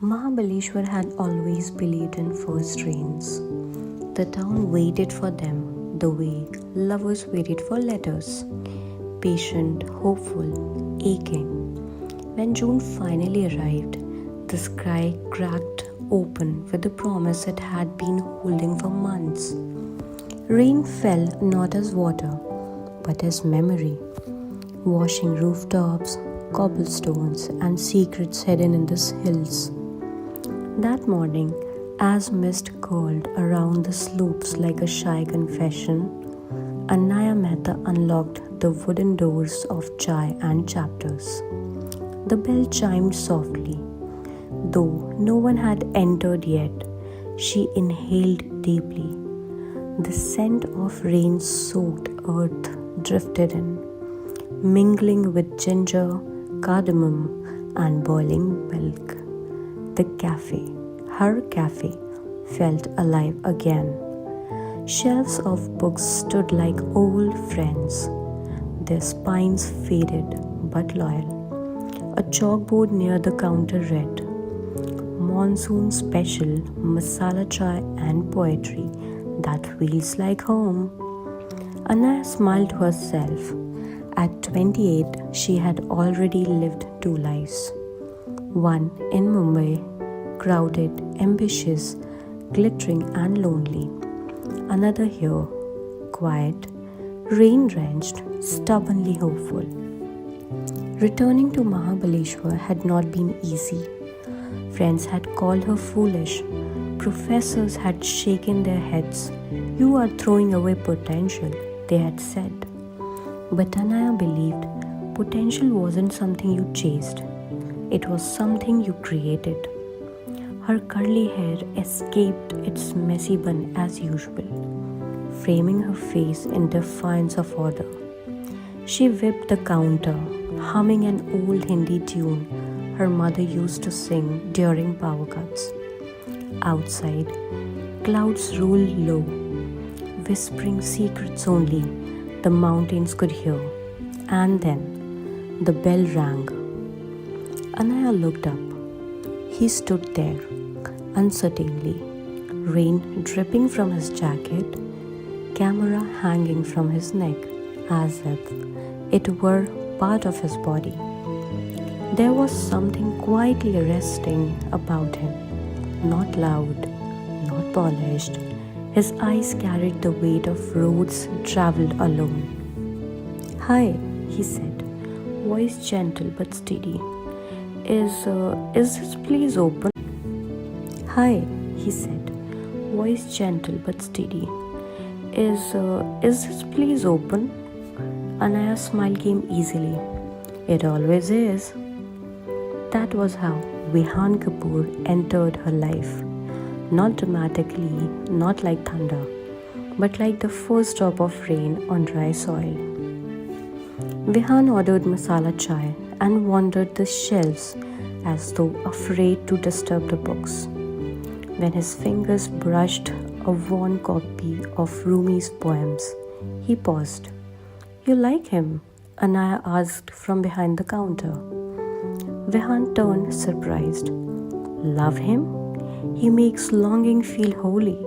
Mahabaleshwar had always believed in first rains. The town waited for them the way lovers waited for letters, patient, hopeful, aching. When June finally arrived, the sky cracked open with the promise it had been holding for months. Rain fell not as water, but as memory, washing rooftops, cobblestones, and secrets hidden in the hills. That morning, as mist curled around the slopes like a shy confession, Anaya Mehta unlocked the wooden doors of Chai and Chapters. The bell chimed softly. Though no one had entered yet, she inhaled deeply. The scent of rain-soaked earth drifted in, mingling with ginger, cardamom, and boiling milk. The cafe, her cafe, felt alive again. Shelves of books stood like old friends, their spines faded but loyal. A chalkboard near the counter read, Monsoon Special Masala Chai and Poetry that feels like home. Anaya smiled to herself. At 28, she had already lived two lives. One in Mumbai, crowded, ambitious, glittering and lonely. Another here, quiet, rain-drenched, stubbornly hopeful. Returning to Mahabaleshwar had not been easy. Friends had called her foolish. Professors had shaken their heads. You are throwing away potential, they had said. But Anaya believed potential wasn't something you chased. It was something you created. Her curly hair escaped its messy bun as usual, framing her face in defiance of order. She whipped the counter, humming an old Hindi tune her mother used to sing during power cuts. Outside, clouds rolled low, whispering secrets only the mountains could hear. And then the bell rang. Anaya looked up. He stood there, uncertainly, rain dripping from his jacket, camera hanging from his neck as if it were part of his body. There was something quietly arresting about him, not loud, not polished. His eyes carried the weight of roads traveled alone. Hi, he said, voice gentle but steady. Is this place open? Hi, he said, voice gentle but steady. Is this place open? Anaya's smile came easily. It always is. That was how Vihan Kapoor entered her life. Not dramatically, not like thunder, but like the first drop of rain on dry soil. Vihan ordered masala chai and wandered the shelves as though afraid to disturb the books. When his fingers brushed a worn copy of Rumi's poems, he paused. You like him? Anaya asked from behind the counter. Vihan turned surprised. Love him? He makes longing feel holy.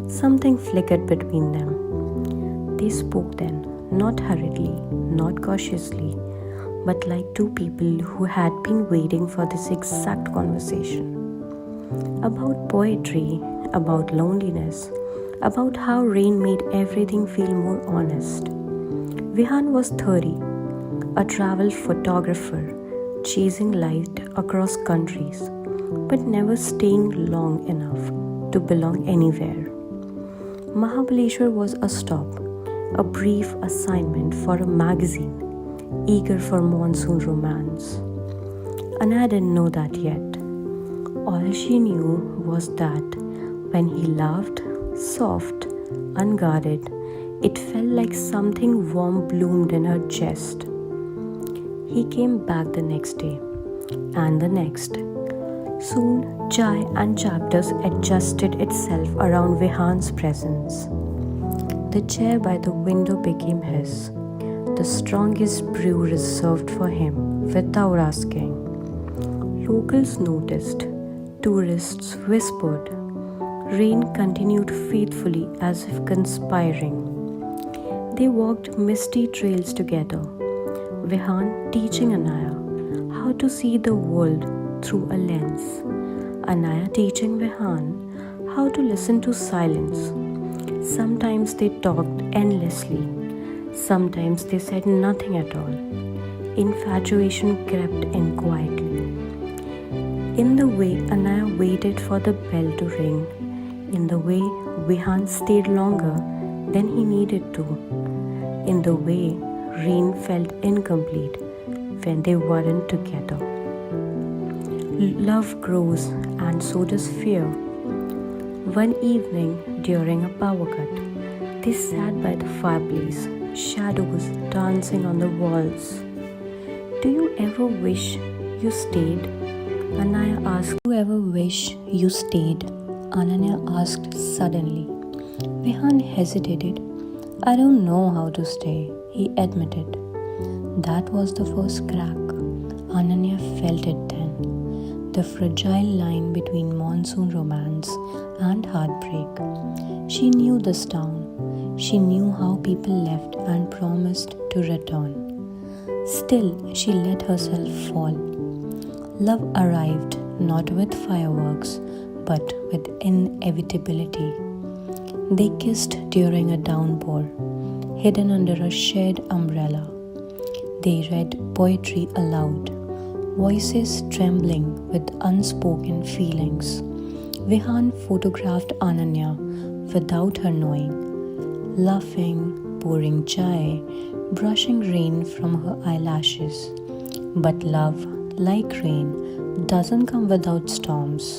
Something flickered between them. They spoke then, not hurriedly, not cautiously, but like two people who had been waiting for this exact conversation. About poetry, about loneliness, about how rain made everything feel more honest. Vihan was 30, a travel photographer, chasing light across countries, but never staying long enough to belong anywhere. Mahabaleshwar was a stop, a brief assignment for a magazine, eager for monsoon romance. Anaya didn't know that yet. All she knew was that when he laughed, soft, unguarded, it felt like something warm bloomed in her chest. He came back the next day, and the next. Soon, Chai and Chapters adjusted itself around Vihan's presence. The chair by the window became his, the strongest brew reserved for him without asking. Locals noticed, tourists whispered. Rain continued faithfully as if conspiring. They walked misty trails together, Vihan teaching Anaya how to see the world through a lens, Anaya teaching Vihan how to listen to silence. Sometimes they talked endlessly, sometimes they said nothing at all. Infatuation crept in quietly. In the way Anaya waited for the bell to ring, in the way Vihan stayed longer than he needed to, in the way rain felt incomplete when they weren't together. Love grows and so does fear. One evening during a power cut, they sat by the fireplace, shadows dancing on the walls. Do you ever wish you stayed? Anaya asked. Do you ever wish you stayed? Ananya asked suddenly. Vihan hesitated. I don't know how to stay, he admitted. That was the first crack. Ananya felt it then. The fragile line between monsoon romance and heartbreak. She knew this town. She knew how people left and promised to return. Still, she let herself fall. Love arrived not with fireworks, but with inevitability. They kissed during a downpour, hidden under a shared umbrella. They read poetry aloud, voices trembling with unspoken feelings. Vihan photographed Ananya without her knowing, laughing, pouring chai, brushing rain from her eyelashes. But love, like rain, doesn't come without storms.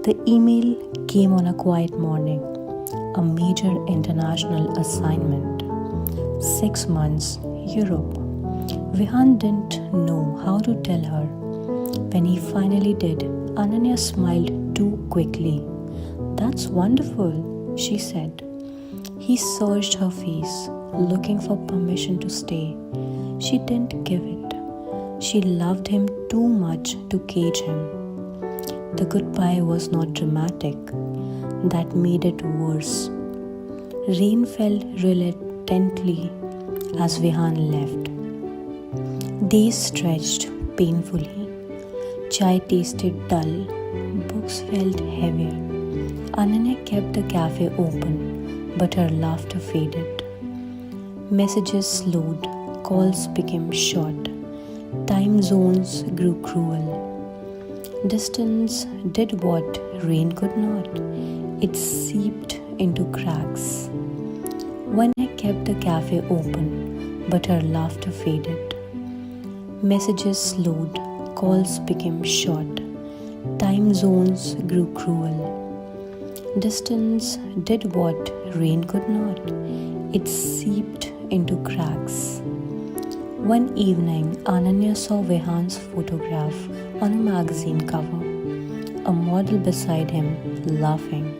The email came on a quiet morning, a major international assignment. 6 months, Europe. Vihan didn't know how to tell her. When he finally did, Ananya smiled too quickly. That's wonderful, she said. He searched her face, looking for permission to stay. She didn't give it. She loved him too much to cage him. The goodbye was not dramatic. That made it worse. Rain fell reluctantly as Vihan left. Days stretched painfully. Chai tasted dull. Books felt heavier. Ananya kept the cafe open, but her laughter faded. Messages slowed. Calls became short. Time zones grew cruel. Distance did what rain could not. It seeped into cracks. One I kept the cafe open, but her laughter faded. Messages slowed, calls became short. Time zones grew cruel. Distance did what rain could not. It seeped into cracks. One evening, Ananya saw Vihan's photograph on a magazine cover. A model beside him, laughing.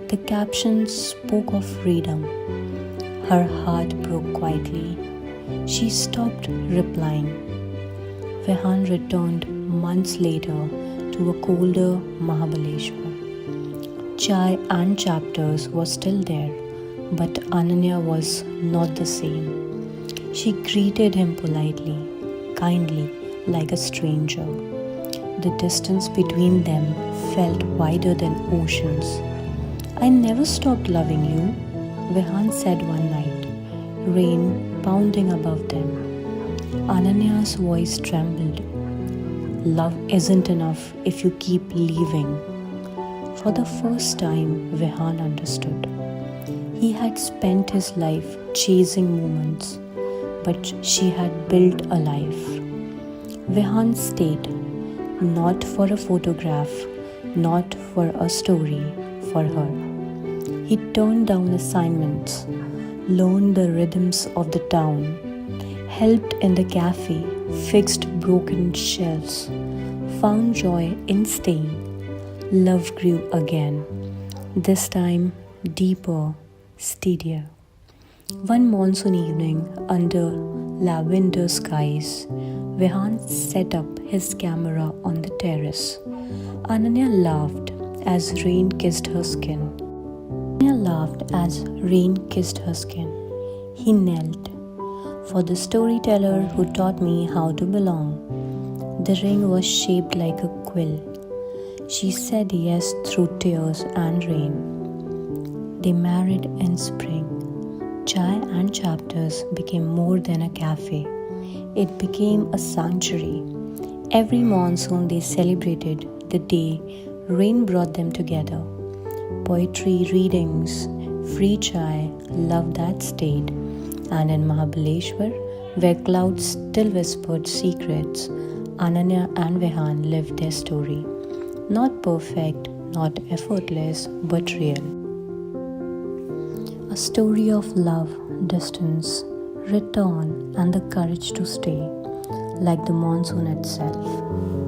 The caption spoke of freedom. Her heart broke quietly. She stopped replying. Vihan returned months later to a colder Mahabaleshwar. Chai and chapters were still there, but Ananya was not the same. She greeted him politely, kindly, like a stranger. The distance between them felt wider than oceans. I never stopped loving you, Vihan said one night, rain pounding above them. Ananya's voice trembled. Love isn't enough if you keep leaving. For the first time, Vihan understood. He had spent his life chasing moments, but she had built a life. Vihan stayed, not for a photograph, not for a story, for her. He turned down assignments, learned the rhythms of the town, helped in the cafe, fixed broken shelves, found joy in staying. Love grew again, this time deeper, steadier. One monsoon evening, under lavender skies, Vihan set up his camera on the terrace. Ananya laughed as rain kissed her skin. Ananya laughed as rain kissed her skin. He knelt. For the storyteller who taught me how to belong. The ring was shaped like a quill. She said yes through tears and rain. They married in spring. Chai and chapters became more than a cafe. It became a sanctuary. Every monsoon they celebrated the day rain brought them together. Poetry readings, free chai, love that stayed. And in Mahabaleshwar, where clouds still whispered secrets, Ananya and Vehan lived their story. Not perfect, not effortless, but real. A story of love, distance, return, and the courage to stay, like the monsoon itself.